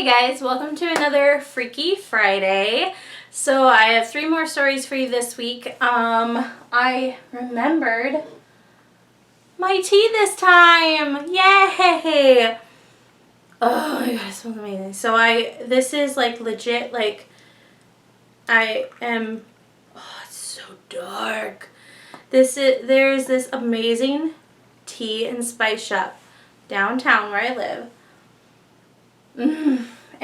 Hey guys, welcome to another Freaky Friday. So I have 3 more stories for you this week. I remembered my tea this time. Yay! Oh my god, it smells amazing. So this is like legit, like oh, it's so dark. There's this amazing tea and spice shop downtown where I live.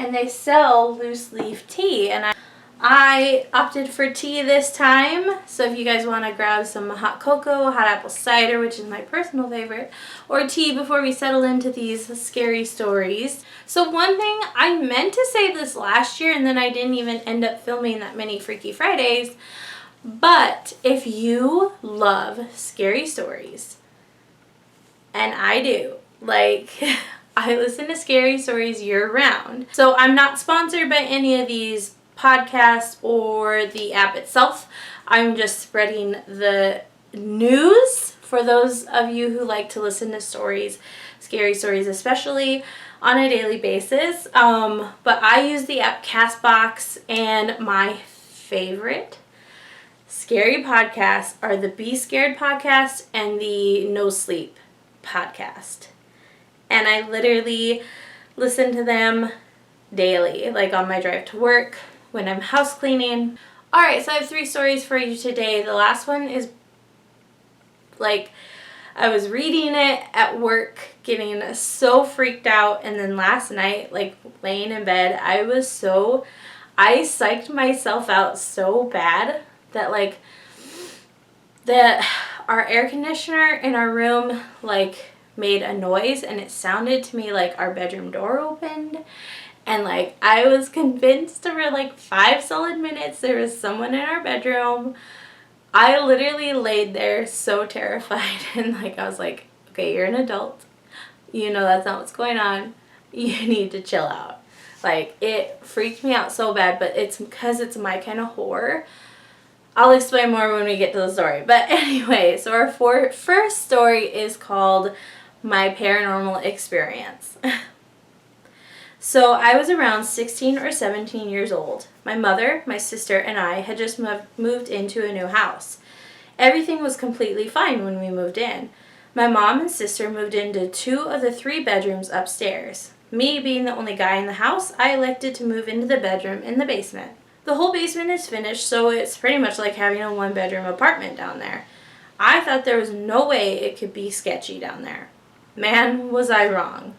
And they sell loose leaf tea, and I opted for tea this time. So if you guys want to grab some hot cocoa, hot apple cider, which is my personal favorite, or tea before we settle into these scary stories. So one thing, I meant to say this last year and then I didn't even end up filming that many Freaky Fridays, but if you love scary stories, and I do, like I listen to scary stories year-round. So I'm not sponsored by any of these podcasts or the app itself. I'm just spreading the news for those of you who like to listen to stories, scary stories especially, on a daily basis. But I use the app Castbox, and my favorite scary podcasts are the Be Scared podcast and the No Sleep podcast. And I literally listen to them daily, like on my drive to work, when I'm house cleaning. Alright, so I have 3 stories for you today. The last one is, like, I was reading it at work, getting so freaked out, and then last night, like, laying in bed, I psyched myself out so bad that, like, our air conditioner in our room, like, made a noise, and it sounded to me like our bedroom door opened, and like I was convinced for like 5 solid minutes there was someone in our bedroom. I literally laid there so terrified, and like I was like, okay, you're an adult, you know that's not what's going on, you need to chill out. Like, it freaked me out so bad, but it's because it's my kind of horror. I'll explain more when we get to the story. But anyway, so our first story is called My Paranormal Experience. So I was around 16 or 17 years old. My mother, my sister, and I had just moved into a new house. Everything was completely fine when we moved in. My mom and sister moved into 2 of the 3 bedrooms upstairs. Me being the only guy in the house, I elected to move into the bedroom in the basement. The whole basement is finished, so it's pretty much like having a 1-bedroom apartment down there. I thought there was no way it could be sketchy down there. Man, was I wrong.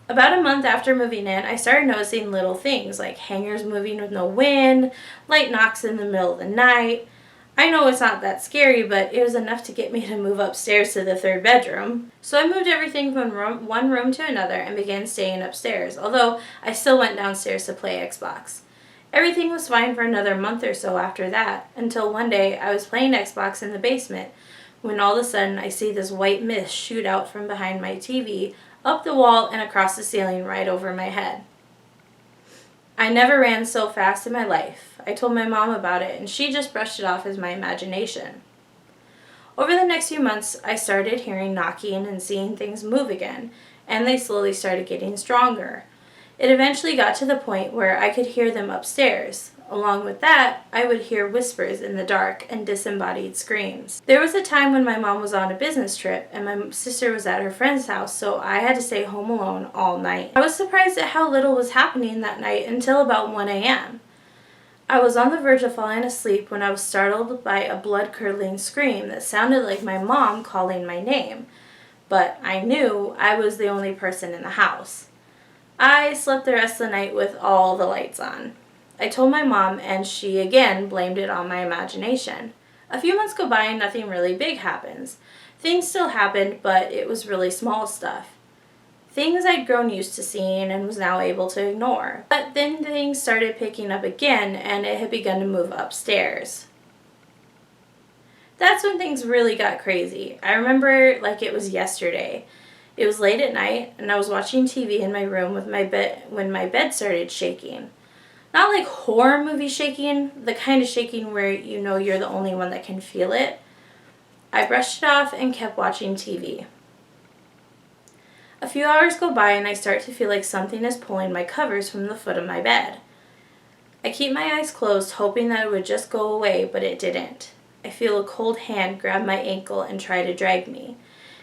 About a month after moving in, I started noticing little things like hangers moving with no wind, light knocks in the middle of the night. I know it's not that scary, but it was enough to get me to move upstairs to the 3rd bedroom. So I moved everything from one room to another and began staying upstairs, although I still went downstairs to play Xbox. Everything was fine for another month or so after that, until one day I was playing Xbox in the basement, when all of a sudden I see this white mist shoot out from behind my TV, up the wall and across the ceiling right over my head. I never ran so fast in my life. I told my mom about it, and she just brushed it off as my imagination. Over the next few months, I started hearing knocking and seeing things move again, and they slowly started getting stronger. It eventually got to the point where I could hear them upstairs. Along with that, I would hear whispers in the dark and disembodied screams. There was a time when my mom was on a business trip and my sister was at her friend's house, so I had to stay home alone all night. I was surprised at how little was happening that night until about 1 a.m. I was on the verge of falling asleep when I was startled by a blood-curdling scream that sounded like my mom calling my name, but I knew I was the only person in the house. I slept the rest of the night with all the lights on. I told my mom, and she again blamed it on my imagination. A few months go by and nothing really big happens. Things still happened, but it was really small stuff. Things I'd grown used to seeing and was now able to ignore. But then things started picking up again, and it had begun to move upstairs. That's when things really got crazy. I remember like it was yesterday. It was late at night, and I was watching TV in my room with when my bed started shaking. Not like horror movie shaking, the kind of shaking where you know you're the only one that can feel it. I brushed it off and kept watching TV. A few hours go by and I start to feel like something is pulling my covers from the foot of my bed. I keep my eyes closed, hoping that it would just go away, but it didn't. I feel a cold hand grab my ankle and try to drag me.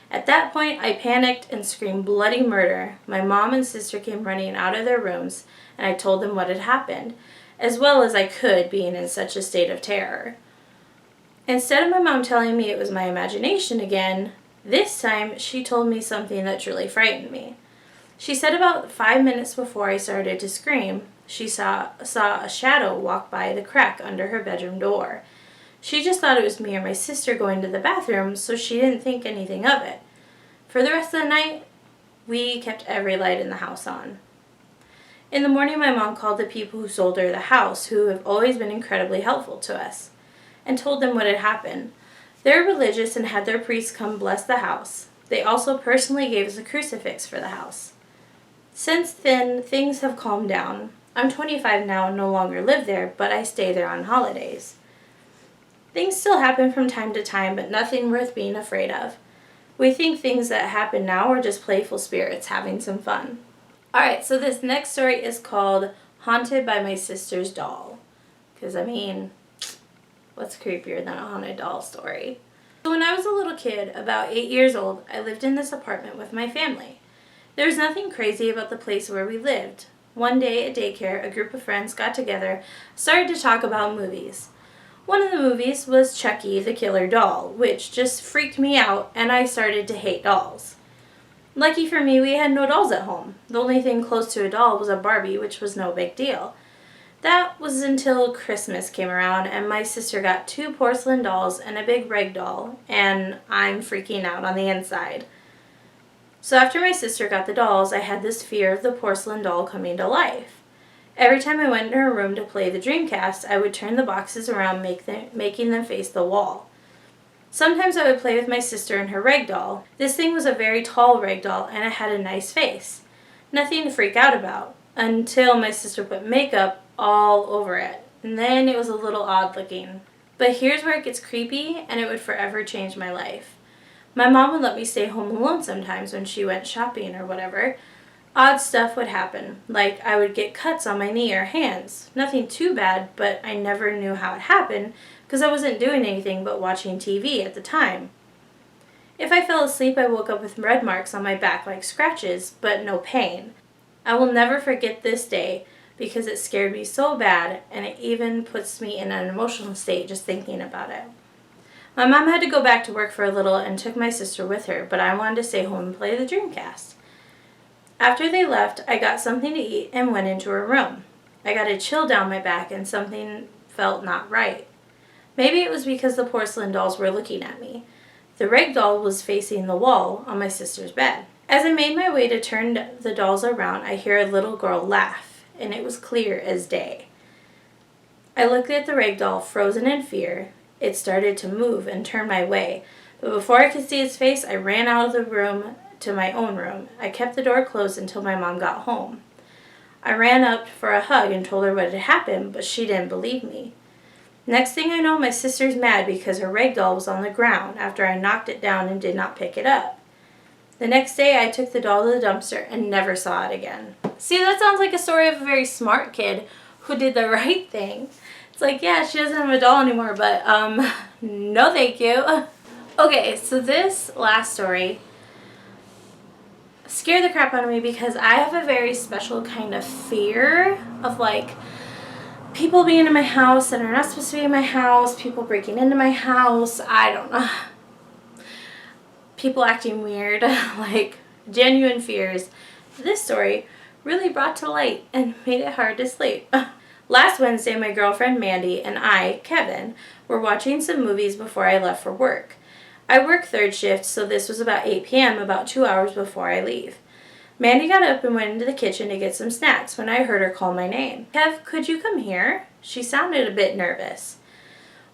At that point, I panicked and screamed bloody murder. My mom and sister came running out of their rooms, and I told them what had happened, as well as I could, being in such a state of terror. Instead of my mom telling me it was my imagination again, this time she told me something that truly frightened me. She said about 5 minutes before I started to scream, she saw a shadow walk by the crack under her bedroom door. She just thought it was me or my sister going to the bathroom, so she didn't think anything of it. For the rest of the night, we kept every light in the house on. In the morning, my mom called the people who sold her the house, who have always been incredibly helpful to us, and told them what had happened. They're religious and had their priests come bless the house. They also personally gave us a crucifix for the house. Since then, things have calmed down. I'm 25 now and no longer live there, but I stay there on holidays. Things still happen from time to time, but nothing worth being afraid of. We think things that happen now are just playful spirits having some fun. Alright, so this next story is called Haunted by My Sister's Doll. Because, what's creepier than a haunted doll story? So when I was a little kid, about 8 years old, I lived in this apartment with my family. There was nothing crazy about the place where we lived. One day at daycare, a group of friends got together, started to talk about movies. One of the movies was Chucky the Killer Doll, which just freaked me out, and I started to hate dolls. Lucky for me, we had no dolls at home. The only thing close to a doll was a Barbie, which was no big deal. That was until Christmas came around, and my sister got 2 porcelain dolls and a big rag doll, and I'm freaking out on the inside. So after my sister got the dolls, I had this fear of the porcelain doll coming to life. Every time I went in her room to play the Dreamcast, I would turn the boxes around, making them face the wall. Sometimes I would play with my sister and her rag doll. This thing was a very tall rag doll, and it had a nice face. Nothing to freak out about, until my sister put makeup all over it, and then it was a little odd looking. But here's where it gets creepy, and it would forever change my life. My mom would let me stay home alone sometimes when she went shopping or whatever. Odd stuff would happen, like I would get cuts on my knee or hands. Nothing too bad, but I never knew how it happened because I wasn't doing anything but watching TV at the time. If I fell asleep, I woke up with red marks on my back like scratches, but no pain. I will never forget this day because it scared me so bad, and it even puts me in an emotional state just thinking about it. My mom had to go back to work for a little and took my sister with her, but I wanted to stay home and play the Dreamcast. After they left, I got something to eat and went into her room. I got a chill down my back and something felt not right. Maybe it was because the porcelain dolls were looking at me. The rag doll was facing the wall on my sister's bed. As I made my way to turn the dolls around, I hear a little girl laugh, and it was clear as day. I looked at the rag doll, frozen in fear. It started to move and turn my way, but before I could see its face, I ran out of the room to my own room. I kept the door closed until my mom got home. I ran up for a hug and told her what had happened, but she didn't believe me. Next thing I know, my sister's mad because her rag doll was on the ground after I knocked it down and did not pick it up. The next day, I took the doll to the dumpster and never saw it again. See, that sounds like a story of a very smart kid who did the right thing. It's like, yeah, she doesn't have a doll anymore, but no thank you. Okay, so this last story scared the crap out of me because I have a very special kind of fear of like people being in my house that are not supposed to be in my house, people breaking into my house, I don't know, people acting weird, like genuine fears. This story really brought to light and made it hard to sleep. Last Wednesday, my girlfriend Mandy and I, Kevin, were watching some movies before I left for work. I work third shift, so this was about 8 p.m., about 2 hours before I leave. Mandy got up and went into the kitchen to get some snacks when I heard her call my name. Kev, could you come here? She sounded a bit nervous.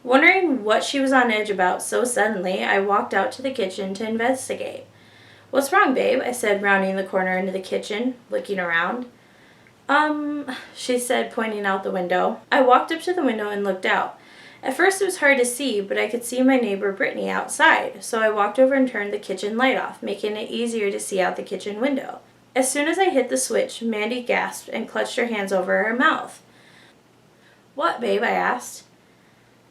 Wondering what she was on edge about so suddenly, I walked out to the kitchen to investigate. What's wrong, babe? I said, rounding the corner into the kitchen, looking around. She said, pointing out the window. I walked up to the window and looked out. At first it was hard to see, but I could see my neighbor Brittany outside, so I walked over and turned the kitchen light off, making it easier to see out the kitchen window. As soon as I hit the switch, Mandy gasped and clutched her hands over her mouth. "What, babe?" I asked.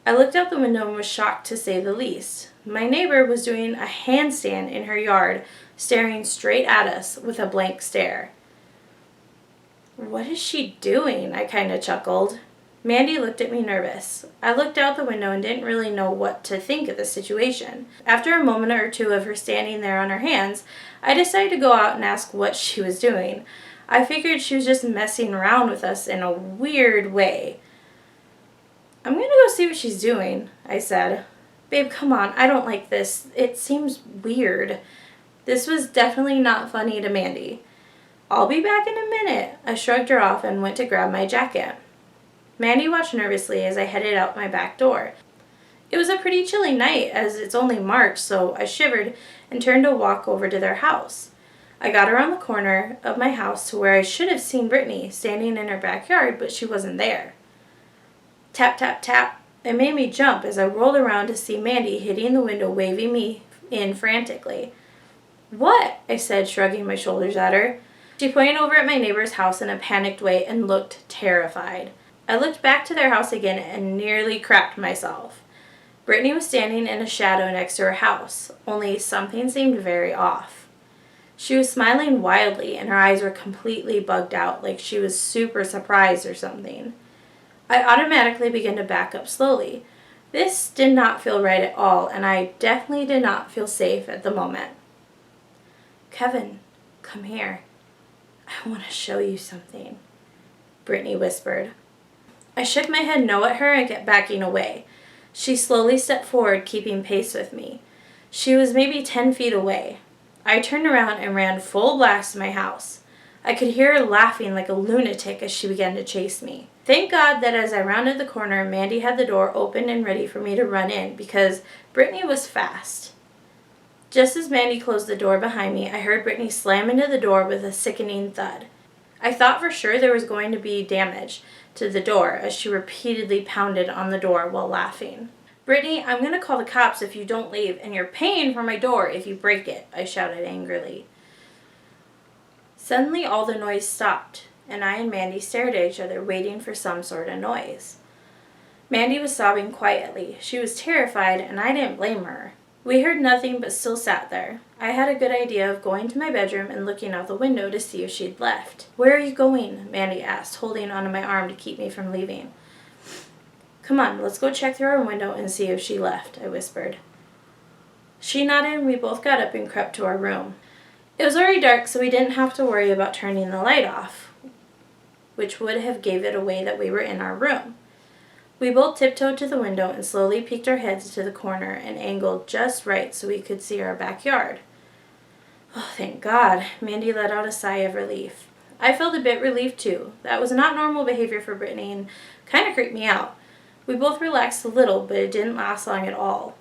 I looked out the window and was shocked to say the least. My neighbor was doing a handstand in her yard, staring straight at us with a blank stare. "What is she doing?" I kind of chuckled. Mandy looked at me nervous. I looked out the window and didn't really know what to think of the situation. After a moment or two of her standing there on her hands, I decided to go out and ask what she was doing. I figured she was just messing around with us in a weird way. "I'm going to go see what she's doing," I said. "Babe, come on, I don't like this. It seems weird." This was definitely not funny to Mandy. "I'll be back in a minute." I shrugged her off and went to grab my jacket. Mandy watched nervously as I headed out my back door. It was a pretty chilly night, as it's only March, so I shivered and turned to walk over to their house. I got around the corner of my house to where I should have seen Brittany standing in her backyard, but she wasn't there. Tap, tap, tap. It made me jump as I rolled around to see Mandy hitting the window, waving me in frantically. "What?" I said, shrugging my shoulders at her. She pointed over at my neighbor's house in a panicked way and looked terrified. I looked back to their house again and nearly crapped myself. Brittany was standing in a shadow next to her house, only something seemed very off. She was smiling wildly and her eyes were completely bugged out, like she was super surprised or something. I automatically began to back up slowly. This did not feel right at all, and I definitely did not feel safe at the moment. "Kevin, come here. I want to show you something," Brittany whispered. I shook my head no at her and kept backing away. She slowly stepped forward, keeping pace with me. She was maybe 10 feet away. I turned around and ran full blast to my house. I could hear her laughing like a lunatic as she began to chase me. Thank God that as I rounded the corner, Mandy had the door open and ready for me to run in because Brittany was fast. Just as Mandy closed the door behind me, I heard Brittany slam into the door with a sickening thud. I thought for sure there was going to be damage to the door as she repeatedly pounded on the door while laughing. "Brittany, I'm going to call the cops if you don't leave, and you're paying for my door if you break it," I shouted angrily. Suddenly all the noise stopped, and I and Mandy stared at each other, waiting for some sort of noise. Mandy was sobbing quietly. She was terrified, and I didn't blame her. We heard nothing but still sat there. I had a good idea of going to my bedroom and looking out the window to see if she'd left. "Where are you going?" Mandy asked, holding onto my arm to keep me from leaving. "Come on, let's go check through our window and see if she left," I whispered. She nodded and we both got up and crept to our room. It was already dark, so we didn't have to worry about turning the light off, which would have gave it away that we were in our room. We both tiptoed to the window and slowly peeked our heads to the corner and angled just right so we could see our backyard. "Oh, thank God," Mandy let out a sigh of relief. I felt a bit relieved too. That was not normal behavior for Brittany and kind of creeped me out. We both relaxed a little, but it didn't last long at all.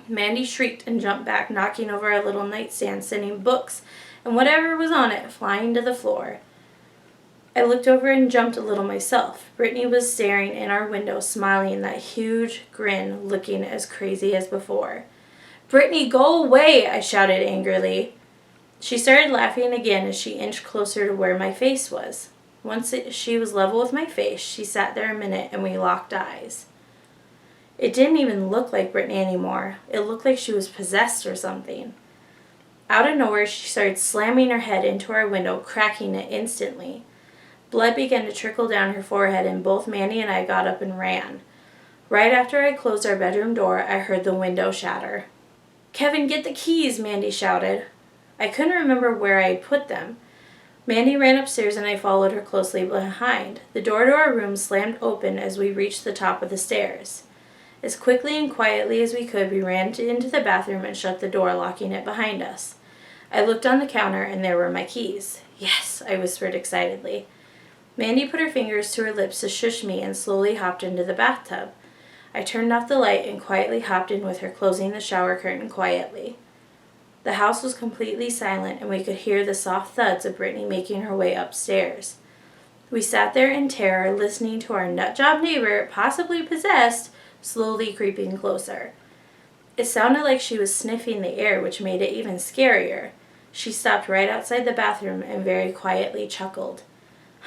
Mandy shrieked and jumped back, knocking over our little nightstand, sending books and whatever was on it flying to the floor. I looked over and jumped a little myself. Brittany was staring in our window, smiling that huge grin, looking as crazy as before. "Brittany, go away!" I shouted angrily. She started laughing again as she inched closer to where my face was. Once she was level with my face, she sat there a minute and we locked eyes. It didn't even look like Brittany anymore. It looked like she was possessed or something. Out of nowhere, she started slamming her head into our window, cracking it instantly. Blood began to trickle down her forehead and both Mandy and I got up and ran. Right after I closed our bedroom door, I heard the window shatter. "Kevin, get the keys," Mandy shouted. I couldn't remember where I had put them. Mandy ran upstairs and I followed her closely behind. The door to our room slammed open as we reached the top of the stairs. As quickly and quietly as we could, we ran into the bathroom and shut the door, locking it behind us. I looked on the counter and there were my keys. "Yes," I whispered excitedly. Mandy put her fingers to her lips to shush me and slowly hopped into the bathtub. I turned off the light and quietly hopped in with her, closing the shower curtain quietly. The house was completely silent and we could hear the soft thuds of Brittany making her way upstairs. We sat there in terror, listening to our nutjob neighbor, possibly possessed, slowly creeping closer. It sounded like she was sniffing the air, which made it even scarier. She stopped right outside the bathroom and very quietly chuckled.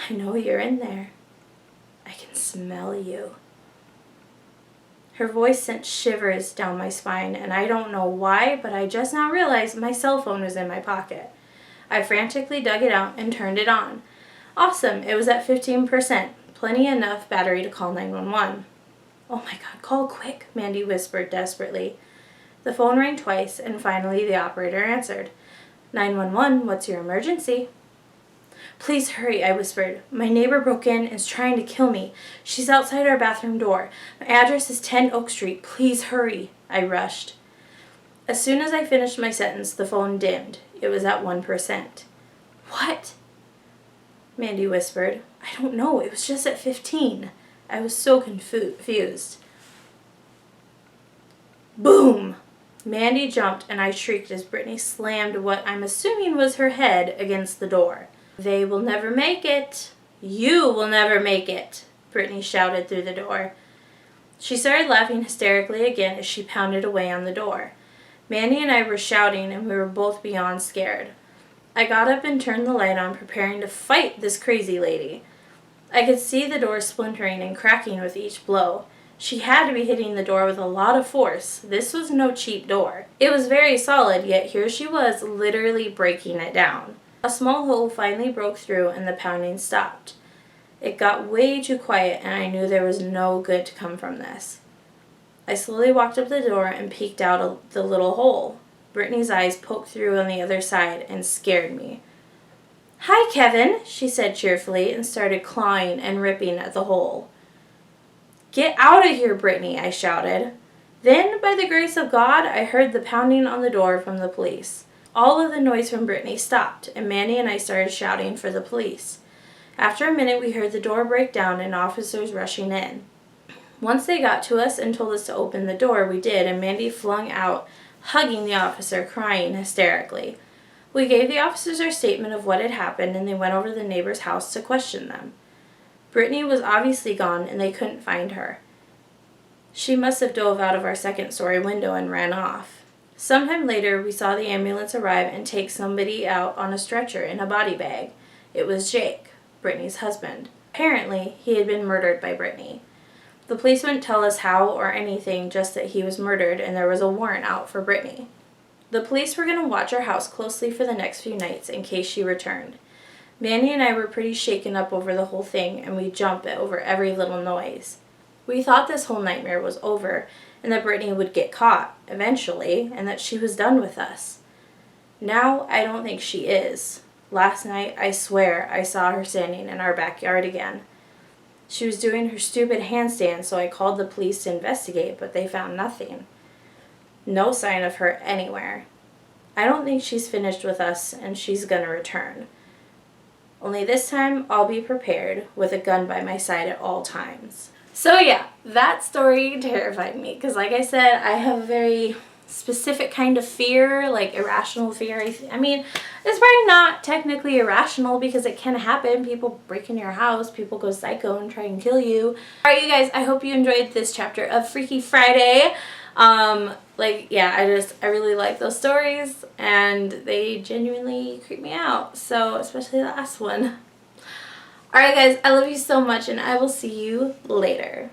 "I know you're in there. I can smell you." Her voice sent shivers down my spine, and I don't know why, but I just now realized my cell phone was in my pocket. I frantically dug it out and turned it on. Awesome, it was at 15%, plenty enough battery to call 911. "Oh my God, call quick," Mandy whispered desperately. The phone rang twice, and finally the operator answered. 911, what's your emergency?" "Please hurry," I whispered. "My neighbor broke in and is trying to kill me. She's outside our bathroom door. My address is 10 Oak Street. Please hurry," I rushed. As soon as I finished my sentence, the phone dimmed. It was at 1%. "What?" Mandy whispered. "I don't know. It was just at 15. I was so confused. Boom! Mandy jumped and I shrieked as Brittany slammed what I'm assuming was her head against the door. "They will never make it. You will never make it," Brittany shouted through the door. She started laughing hysterically again as she pounded away on the door. Mandy and I were shouting and we were both beyond scared. I got up and turned the light on, preparing to fight this crazy lady. I could see the door splintering and cracking with each blow. She had to be hitting the door with a lot of force. This was no cheap door. It was very solid, yet here she was literally breaking it down. A small hole finally broke through and the pounding stopped. It got way too quiet and I knew there was no good to come from this. I slowly walked up the door and peeked out the little hole. Brittany's eyes poked through on the other side and scared me. "Hi, Kevin," she said cheerfully and started clawing and ripping at the hole. "Get out of here, Brittany," I shouted. Then, by the grace of God, I heard the pounding on the door from the police. All of the noise from Brittany stopped, and Mandy and I started shouting for the police. After a minute, we heard the door break down and officers rushing in. Once they got to us and told us to open the door, we did, and Mandy flung out, hugging the officer, crying hysterically. We gave the officers our statement of what had happened, and they went over to the neighbor's house to question them. Brittany was obviously gone, and they couldn't find her. She must have dove out of our second-story window and ran off. Sometime later, we saw the ambulance arrive and take somebody out on a stretcher in a body bag. It was Jake, Brittany's husband. Apparently, he had been murdered by Brittany. The police wouldn't tell us how or anything, just that he was murdered and there was a warrant out for Brittany. The police were going to watch our house closely for the next few nights in case she returned. Mandy and I were pretty shaken up over the whole thing, and we jumped over every little noise. We thought this whole nightmare was over, and that Brittany would get caught, eventually, and that she was done with us. Now, I don't think she is. Last night, I swear, I saw her standing in our backyard again. She was doing her stupid handstand, so I called the police to investigate, but they found nothing. No sign of her anywhere. I don't think she's finished with us, and she's gonna return. Only this time, I'll be prepared, with a gun by my side at all times. So yeah, that story terrified me, because like I said, I have a very specific kind of fear, like irrational fear. I mean, it's probably not technically irrational because it can happen. People break into your house, people go psycho and try and kill you. Alright, you guys, I hope you enjoyed this chapter of Freaky Friday. I really like those stories, and they genuinely creep me out. So, especially the last one. Alright guys, I love you so much, and I will see you later.